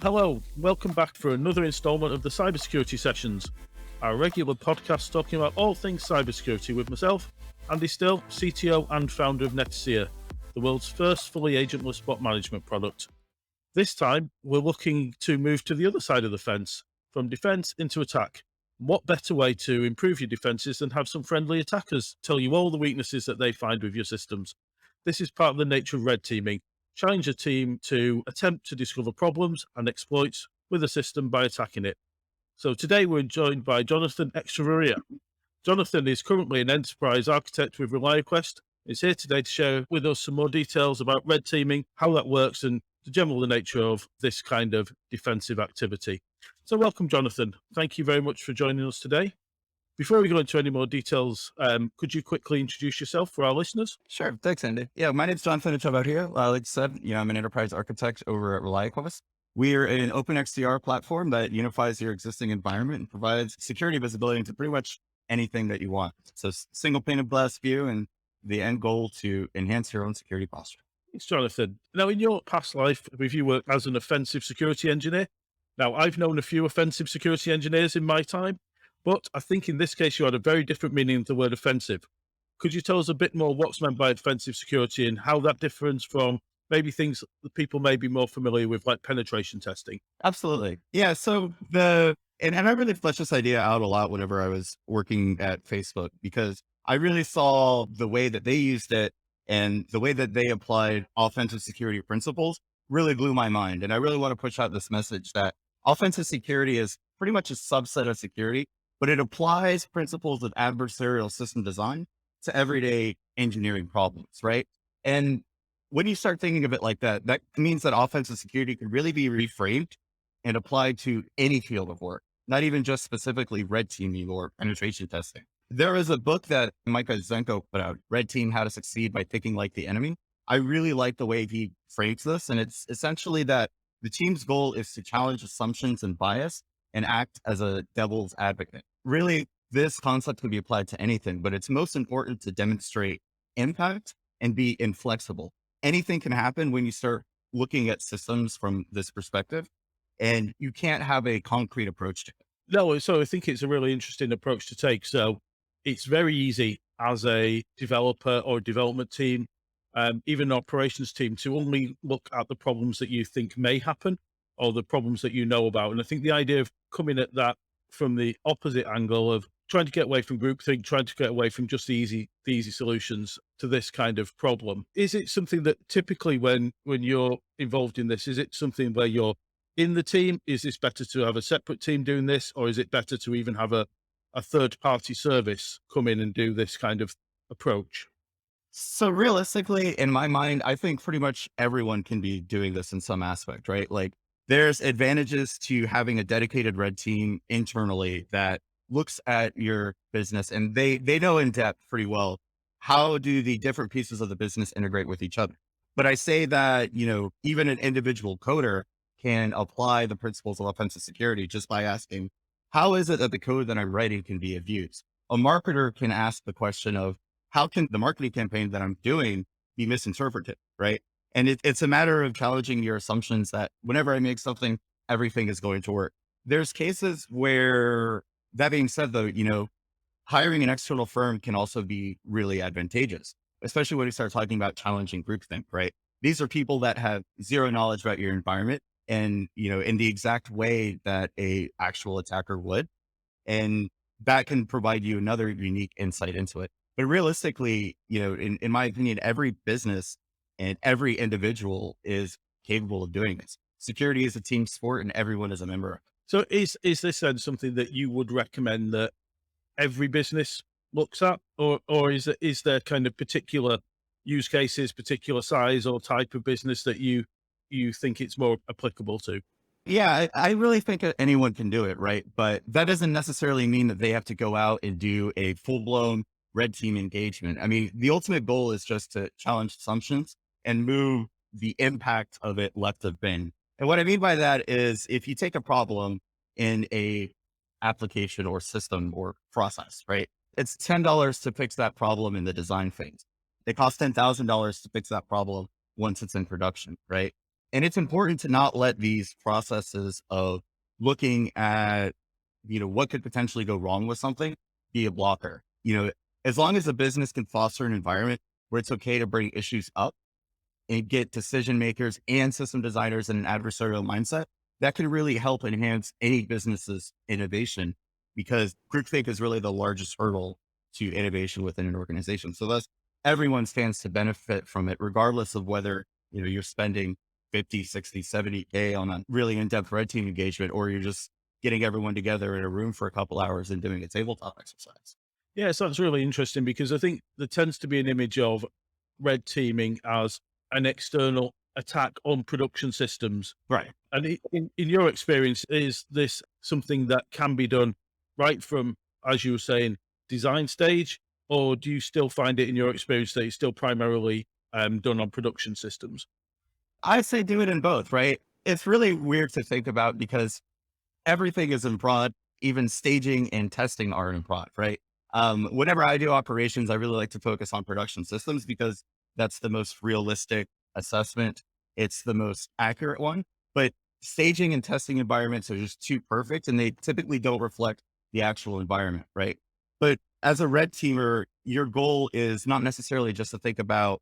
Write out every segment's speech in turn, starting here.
Hello, welcome back for another installment of the Cybersecurity Sessions, our regular podcast talking about all things cybersecurity with myself, Andy Still, CTO and founder of Netacea, the world's first fully agentless bot management product. This time, we're looking to move to the other side of the fence, from defense into attack. What better way to improve your defenses than have some friendly attackers tell you all the weaknesses that they find with your systems? This is part of the nature of red teaming. Challenge a team to attempt to discover problems and exploits with a system by attacking it. So today we're joined by Jonathan Echavarria. Jonathan is currently an enterprise architect with ReliaQuest. He's here today to share with us some more details about red teaming, how that works, and the general nature of this kind of defensive activity. So welcome, Jonathan. Thank you very much for joining us today. Before we go into any more details, could you quickly introduce yourself for our listeners? Sure. Thanks, Andy. Yeah, my name's Jonathan Echavarria. Like you said, I'm an enterprise architect over at ReliaQuest. We're an open XDR platform that unifies your existing environment and provides security visibility into pretty much anything that you want. So single pane of glass view and the end goal to enhance your own security posture. Thanks, Jonathan. Now, in your past life, have you worked as an offensive security engineer? Now, I've known a few offensive security engineers in my time, but I think in this case, you had a very different meaning of the word offensive. Could you tell us a bit more what's meant by offensive security and how that differs from maybe things that people may be more familiar with, like penetration testing? Absolutely. Yeah. And I really fleshed this idea out a lot whenever I was working at Facebook, because I really saw the way that they used it and the way that they applied offensive security principles really blew my mind. And I really want to push out this message that offensive security is pretty much a subset of security, but it applies principles of adversarial system design to everyday engineering problems, right? And when you start thinking of it like that, that means that offensive security can really be reframed and applied to any field of work, not even just specifically red teaming or penetration testing. There is a book that Micah Zenko put out, Red Team: How to Succeed by Thinking Like the Enemy. I really like the way he frames this. And it's essentially that the team's goal is to challenge assumptions and bias and act as a devil's advocate. Really, this concept can be applied to anything, but it's most important to demonstrate impact and be inflexible. Anything can happen when you start looking at systems from this perspective, and you can't have a concrete approach to it. No, so I think it's a really interesting approach to take. So it's very easy as a developer or development team, even an operations team, to only look at the problems that you think may happen or the problems that you know about. And I think the idea of coming at that from the opposite angle of trying to get away from groupthink, trying to get away from just the easy solutions to this kind of problem. Is it something that typically when you're involved in this, is it something where you're in the team? Is this better to have a separate team doing this, or is it better to even have a third party service come in and do this kind of approach? So realistically, in my mind, I think pretty much everyone can be doing this in some aspect, right? Like there's advantages to having a dedicated red team internally that looks at your business, and they know in depth pretty well how do the different pieces of the business integrate with each other. But I say that, even an individual coder can apply the principles of offensive security just by asking, how is it that the code that I'm writing can be abused? A marketer can ask the question of, how can the marketing campaign that I'm doing be misinterpreted, right? And it's a matter of challenging your assumptions that whenever I make something, everything is going to work. There's cases where, that being said though, hiring an external firm can also be really advantageous, especially when you start talking about challenging groupthink, right? These are people that have zero knowledge about your environment and, in the exact way that a actual attacker would. And that can provide you another unique insight into it. But realistically, in my opinion, every business and every individual is capable of doing this. Security is a team sport and everyone is a member of it. So is this then something that you would recommend that every business looks at, or is there kind of particular use cases, particular size or type of business that you think it's more applicable to? Yeah, I really think that anyone can do it, right? But that doesn't necessarily mean that they have to go out and do a full-blown red team engagement. I mean, the ultimate goal is just to challenge assumptions and move the impact of it left of bin. And what I mean by that is, if you take a problem in a application or system or process, right? It's $10 to fix that problem in the design phase. It costs $10,000 to fix that problem once it's in production, right? And it's important to not let these processes of looking at, what could potentially go wrong with something be a blocker. As long as a business can foster an environment where it's okay to bring issues up and get decision makers and system designers in an adversarial mindset, that can really help enhance any business's innovation, because groupthink is really the largest hurdle to innovation within an organization. So thus everyone stands to benefit from it, regardless of whether, you're spending 50, 60, 70K on a really in-depth red team engagement, or you're just getting everyone together in a room for a couple hours and doing a tabletop exercise. Yeah, so that's really interesting because I think there tends to be an image of red teaming as an external attack on production systems. Right. And in your experience, is this something that can be done right from, as you were saying, design stage, or do you still find it in your experience that it's still primarily done on production systems? I say do it in both, right? It's really weird to think about because everything is in prod, even staging and testing are in prod, right? Whenever I do operations, I really like to focus on production systems because that's the most realistic assessment. It's the most accurate one, but staging and testing environments are just too perfect and they typically don't reflect the actual environment, right? But as a red teamer, your goal is not necessarily just to think about,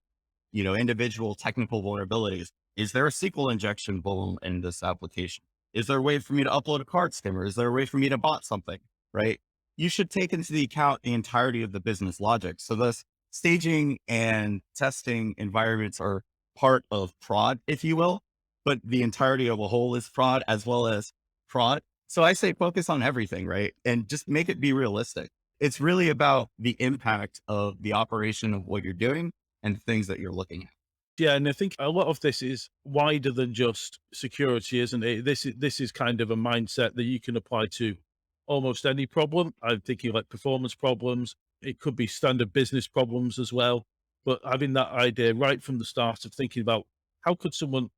individual technical vulnerabilities. Is there a SQL injection vuln in this application? Is there a way for me to upload a card skimmer? Is there a way for me to bot something, right? You should take into the account the entirety of the business logic. So thus staging and testing environments are part of prod, if you will, but the entirety of a whole is prod as well as prod. So I say focus on everything, right? And just make it be realistic. It's really about the impact of the operation of what you're doing and the things that you're looking at. Yeah, and I think a lot of this is wider than just security, isn't it? This is kind of a mindset that you can apply to almost any problem. I'm thinking like performance problems. It could be standard business problems as well. But having that idea right from the start of thinking about how could someone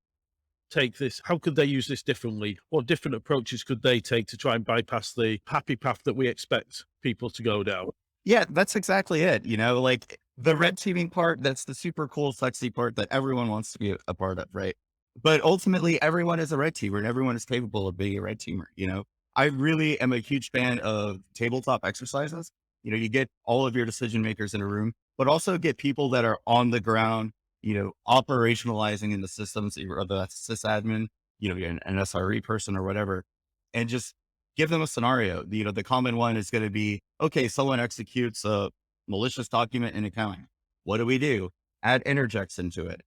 take this? How could they use this differently? What different approaches could they take to try and bypass the happy path that we expect people to go down? Yeah, that's exactly it. Like the red teaming part, that's the super cool, sexy part that everyone wants to be a part of, right? But ultimately, everyone is a red teamer and everyone is capable of being a red teamer. I really am a huge fan of tabletop exercises. You get all of your decision makers in a room, but also get people that are on the ground, operationalizing in the systems, whether that's sysadmin, you're an SRE person or whatever, and just give them a scenario. The common one is going to be, okay, someone executes a malicious document in accounting. What do we do? Add interjects into it.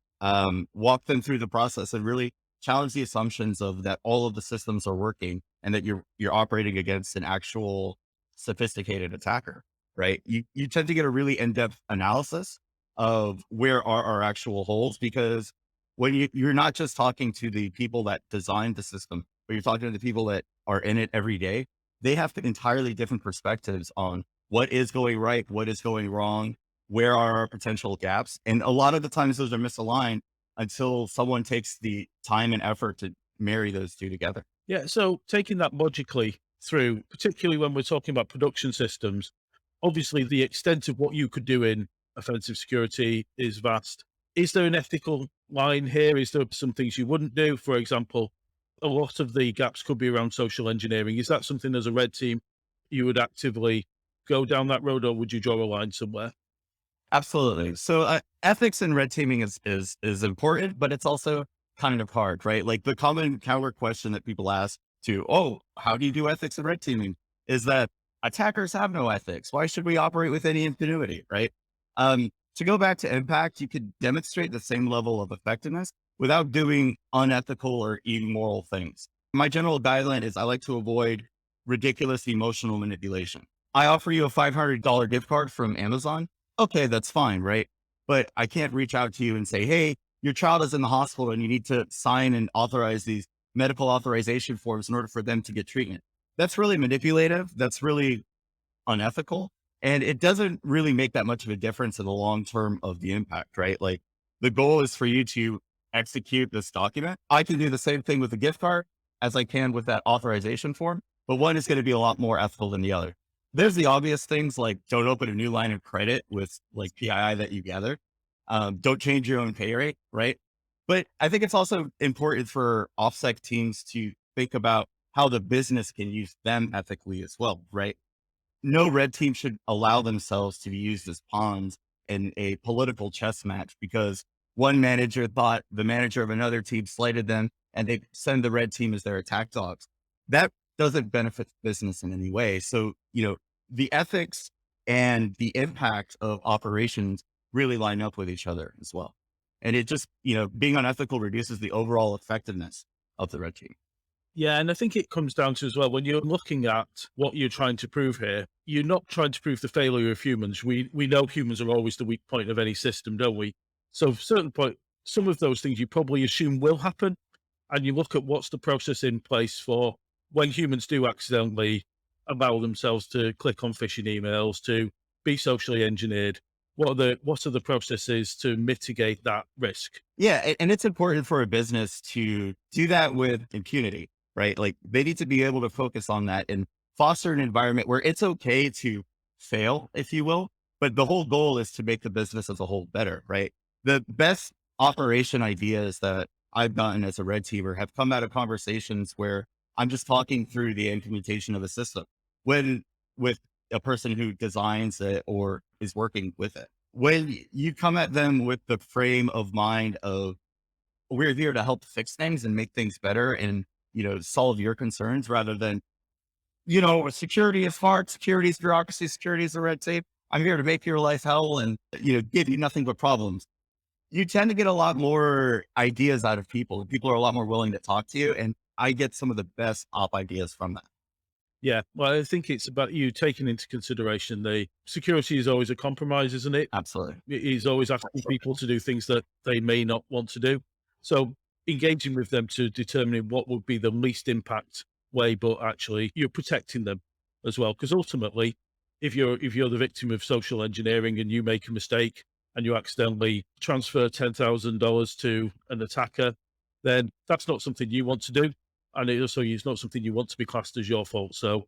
Walk them through the process and really challenge the assumptions of that all of the systems are working and that you're operating against an actual sophisticated attacker, right? You tend to get a really in-depth analysis of where are our actual holes, because when you're not just talking to the people that designed the system, but you're talking to the people that are in it every day, they have entirely different perspectives on what is going right, what is going wrong, where are our potential gaps. And a lot of the times those are misaligned until someone takes the time and effort to marry those two together. Yeah, so taking that logically through, particularly when we're talking about production systems, obviously the extent of what you could do in offensive security is vast. Is there an ethical line here? Is there some things you wouldn't do? For example, a lot of the gaps could be around social engineering. Is that something as a red team you would actively go down that road, or would you draw a line somewhere? Absolutely. So ethics and red teaming is important, but it's also kind of hard, right? Like the common counter question that people ask to, oh, how do you do ethics and red teaming? Is that attackers have no ethics. Why should we operate with any impunity, right? To go back to impact, you could demonstrate the same level of effectiveness without doing unethical or immoral things. My general guideline is I like to avoid ridiculous emotional manipulation. I offer you a $500 gift card from Amazon. Okay, that's fine, right? But I can't reach out to you and say, hey, your child is in the hospital and you need to sign and authorize these medical authorization forms in order for them to get treatment. That's really manipulative. That's really unethical. And it doesn't really make that much of a difference in the long term of the impact, right? Like the goal is for you to execute this document. I can do the same thing with the gift card as I can with that authorization form, but one is going to be a lot more ethical than the other. There's the obvious things like don't open a new line of credit with like PII that you gather. Don't change your own pay rate, right? But I think it's also important for OffSec teams to think about how the business can use them ethically as well, right? No red team should allow themselves to be used as pawns in a political chess match because one manager thought the manager of another team slighted them and they send the red team as their attack dogs. That doesn't benefit the business in any way. So, the ethics and the impact of operations really line up with each other as well. And it just, being unethical reduces the overall effectiveness of the red team. Yeah, and I think it comes down to as well, when you're looking at what you're trying to prove here, you're not trying to prove the failure of humans. We know humans are always the weak point of any system, don't we? So at a certain point, some of those things you probably assume will happen, and you look at what's the process in place for when humans do accidentally allow themselves to click on phishing emails, to be socially engineered. What are the processes to mitigate that risk? Yeah. And it's important for a business to do that with impunity, right? Like they need to be able to focus on that and foster an environment where it's okay to fail, if you will. But the whole goal is to make the business as a whole better, right? The best operation ideas that I've gotten as a red teamer have come out of conversations where I'm just talking through the implementation of a system when with a person who designs it or is working with it. When you come at them with the frame of mind of we're here to help fix things and make things better and, solve your concerns rather than, security is hard, security is bureaucracy, security is the red tape. I'm here to make your life hell and, give you nothing but problems. You tend to get a lot more ideas out of people. People are a lot more willing to talk to you. And I get some of the best op ideas from that. Yeah, well, I think it's about you taking into consideration the security is always a compromise, isn't it? Absolutely. He's always asking people to do things that they may not want to do. So engaging with them to determine what would be the least impact way, but actually you're protecting them as well. Because ultimately, if you're the victim of social engineering and you make a mistake and you accidentally transfer $10,000 to an attacker, then that's not something you want to do. And it also is not something you want to be classed as your fault. So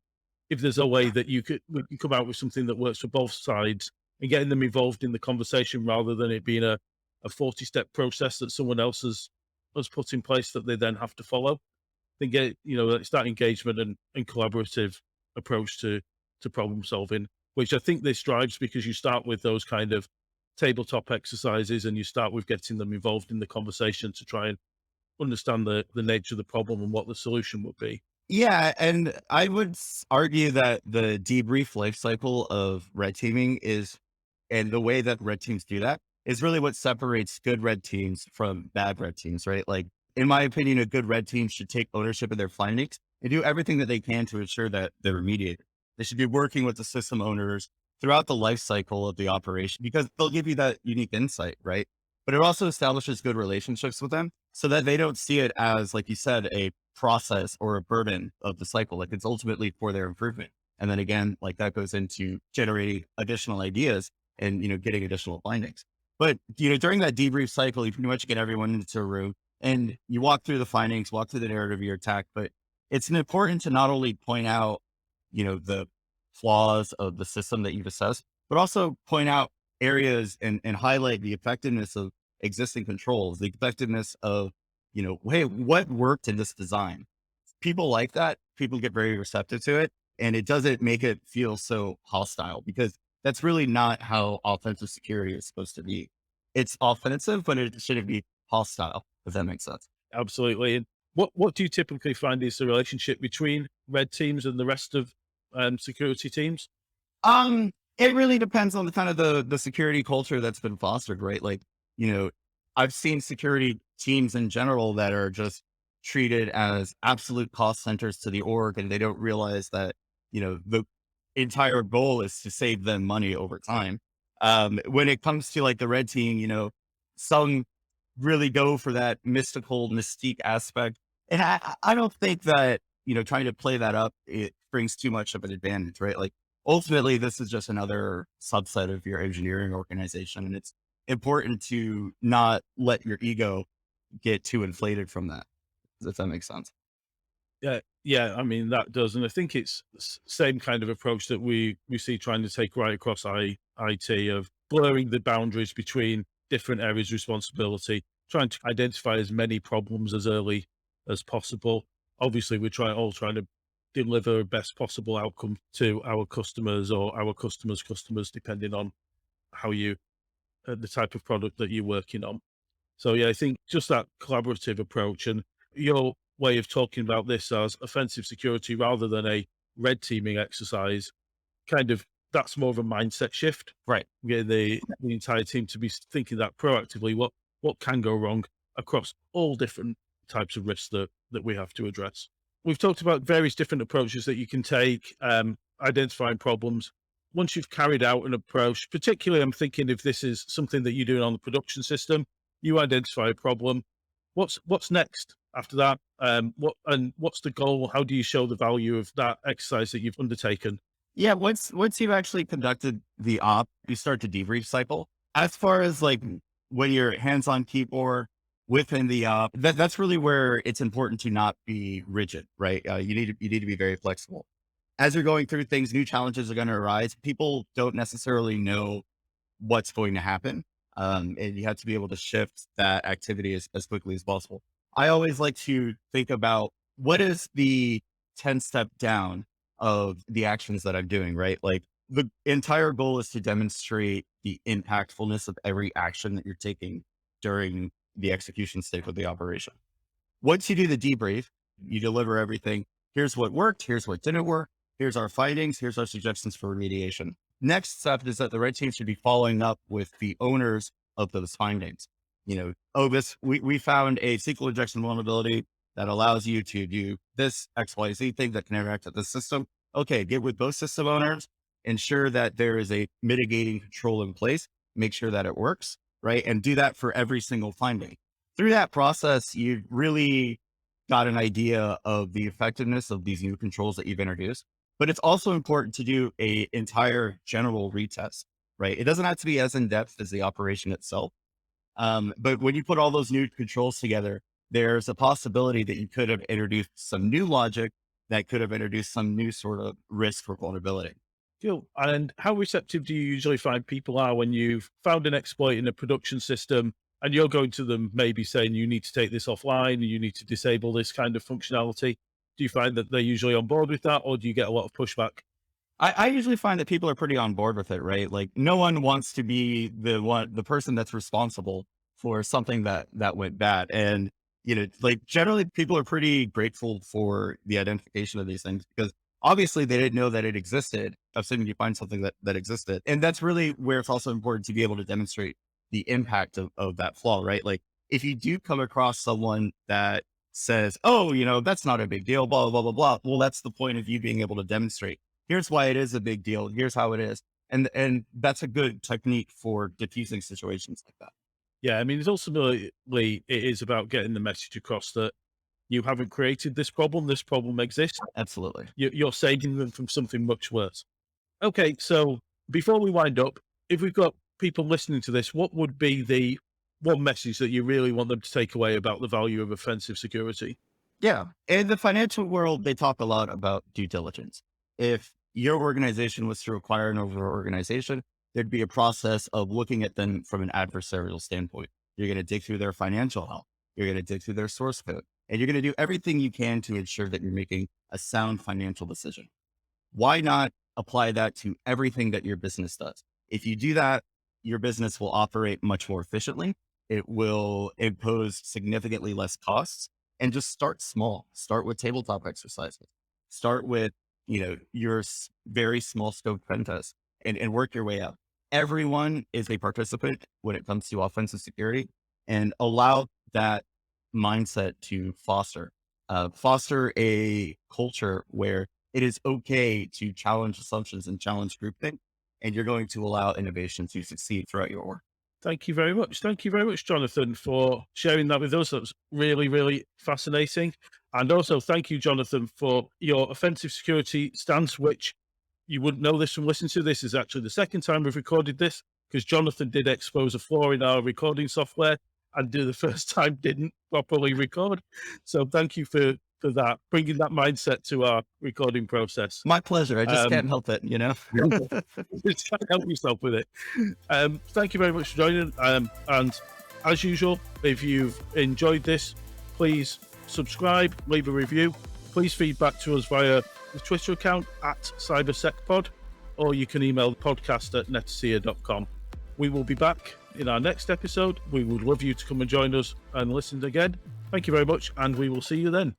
if there's a way that you come out with something that works for both sides and getting them involved in the conversation rather than it being a 40-step process that someone else has put in place that they then have to follow, then it's that engagement and collaborative approach to problem solving, which I think this drives because you start with those kind of tabletop exercises and you start with getting them involved in the conversation to try and understand the nature of the problem and what the solution would be. Yeah. And I would argue that the debrief life cycle of red teaming and the way that red teams do that is really what separates good red teams from bad red teams, right? Like, in my opinion, a good red team should take ownership of their findings and do everything that they can to ensure that they're remediated. They should be working with the system owners throughout the life cycle of the operation because they'll give you that unique insight, right? But it also establishes good relationships with them so that they don't see it as, like you said, a process or a burden of the cycle. Like it's ultimately for their improvement. And then again, like that goes into generating additional ideas and, getting additional findings. But, during that debrief cycle, you pretty much get everyone into a room and you walk through the findings, walk through the narrative of your attack. But it's important to not only point out, the flaws of the system that you've assessed, but also point out areas and highlight the effectiveness of existing controls, the effectiveness of, hey, what worked in this design? People like that. People get very receptive to it. And it doesn't make it feel so hostile because that's really not how offensive security is supposed to be. It's offensive, but it shouldn't be hostile, if that makes sense. Absolutely. And what do you typically find is the relationship between red teams and the rest of security teams? It really depends on the kind of the security culture that's been fostered, right? Like, you know, I've seen security teams in general that are just treated as absolute cost centers to the org, and they don't realize that, the entire goal is to save them money over time. When it comes to like the red team, some really go for that mystical mystique aspect. And I don't think that, trying to play that up, it brings too much of an advantage, right? Like ultimately, this is just another subset of your engineering organization. And it's important to not let your ego get too inflated from that, if that makes sense. Yeah. I mean, that does. And I think it's same kind of approach that we see trying to take right across IT of blurring the boundaries between different areas of responsibility. trying to identify as many problems as early as possible. Obviously, we're trying to deliver best possible outcome to our customers or our customers' customers, depending on how you, the type of product that you're working on. So yeah, I think just that collaborative approach and your way of talking about this as offensive security rather than a red teaming exercise, kind of, that's more of a mindset shift. Right. Getting the entire team to be thinking that proactively, what can go wrong across all different types of risks that we have to address. We've talked about various different approaches that you can take, identifying problems. Once you've carried out an approach, particularly I'm thinking if this is something that you're doing on the production system, you identify a problem. What's next after that? What's the goal? How do you show the value of that exercise that you've undertaken? Yeah. Once you've actually conducted the op, you start the debrief cycle. As far as like when you're hands on keyboard within the op, that's really where it's important to not be rigid, right? You need to be very flexible. As you're going through things, new challenges are going to arise. People don't necessarily know what's going to happen. And you have to be able to shift that activity as quickly as possible. I always like to think about what is the 10 step down of the actions that I'm doing, right? Like the entire goal is to demonstrate the impactfulness of every action that you're taking during the execution stage of the operation. Once you do the debrief, you deliver everything. Here's what worked. Here's what didn't work. Here's our findings. Here's our suggestions for remediation. Next step is that the red team should be following up with the owners of those findings. We found a SQL injection vulnerability that allows you to do this XYZ thing that can interact with the system. Okay, get with both system owners, ensure that there is a mitigating control in place, make sure that it works, right? And do that for every single finding. Through that process, you really got an idea of the effectiveness of these new controls that you've introduced. But it's also important to do a entire general retest, right? It doesn't have to be as in-depth as the operation itself. But when you put all those new controls together, there's a possibility that you could have introduced some new logic that could have introduced some new sort of risk for vulnerability. Cool. And how receptive do you usually find people are when you've found an exploit in a production system and you're going to them maybe saying you need to take this offline, you need to disable this kind of functionality? Do you find that they're usually on board with that, or do you get a lot of pushback? I usually find that people are pretty on board with it, right? Like no one wants to be the person that's responsible for something that went bad. And, like generally people are pretty grateful for the identification of these things because obviously they didn't know that it existed. Assuming you find something that existed. And that's really where it's also important to be able to demonstrate the impact of that flaw, right? Like if you do come across someone that says, oh, that's not a big deal, blah, blah, blah, blah. Well, that's the point of you being able to demonstrate. Here's why it is a big deal. Here's how it is. And that's a good technique for diffusing situations like that. Yeah, I mean, it's ultimately, it is about getting the message across that you haven't created this problem exists. Absolutely. You're saving them from something much worse. Okay, so before we wind up, if we've got people listening to this, what would be the one message that you really want them to take away about the value of offensive security? Yeah. In the financial world, they talk a lot about due diligence. If your organization was to acquire another organization, there'd be a process of looking at them from an adversarial standpoint. You're going to dig through their financial health. You're going to dig through their source code, and you're going to do everything you can to ensure that you're making a sound financial decision. Why not apply that to everything that your business does? If you do that, your business will operate much more efficiently. It will impose significantly less costs, and just start small. Start with tabletop exercises. Start with, your very small scope pen test and work your way up. Everyone is a participant when it comes to offensive security, and allow that mindset to foster a culture where it is okay to challenge assumptions and challenge groupthink, and you're going to allow innovation to succeed throughout your org. Thank you very much. Thank you very much, Jonathan, for sharing that with us. That was really, really fascinating. And also thank you, Jonathan, for your offensive security stance, which you wouldn't know this from listening to this. Is actually the second time we've recorded this, because Jonathan did expose a flaw in our recording software and the first time didn't properly record. So thank you for that, bringing that mindset to our recording process. My pleasure. I just can't help it, Just can't help yourself with it. Thank you very much for joining. And As usual, if you've enjoyed this, please subscribe, leave a review. Please feedback to us via the Twitter account at @CybersecPod, or you can email the podcast at netacea.com. We will be back in our next episode. We would love you to come and join us and listen again. Thank you very much, and we will see you then.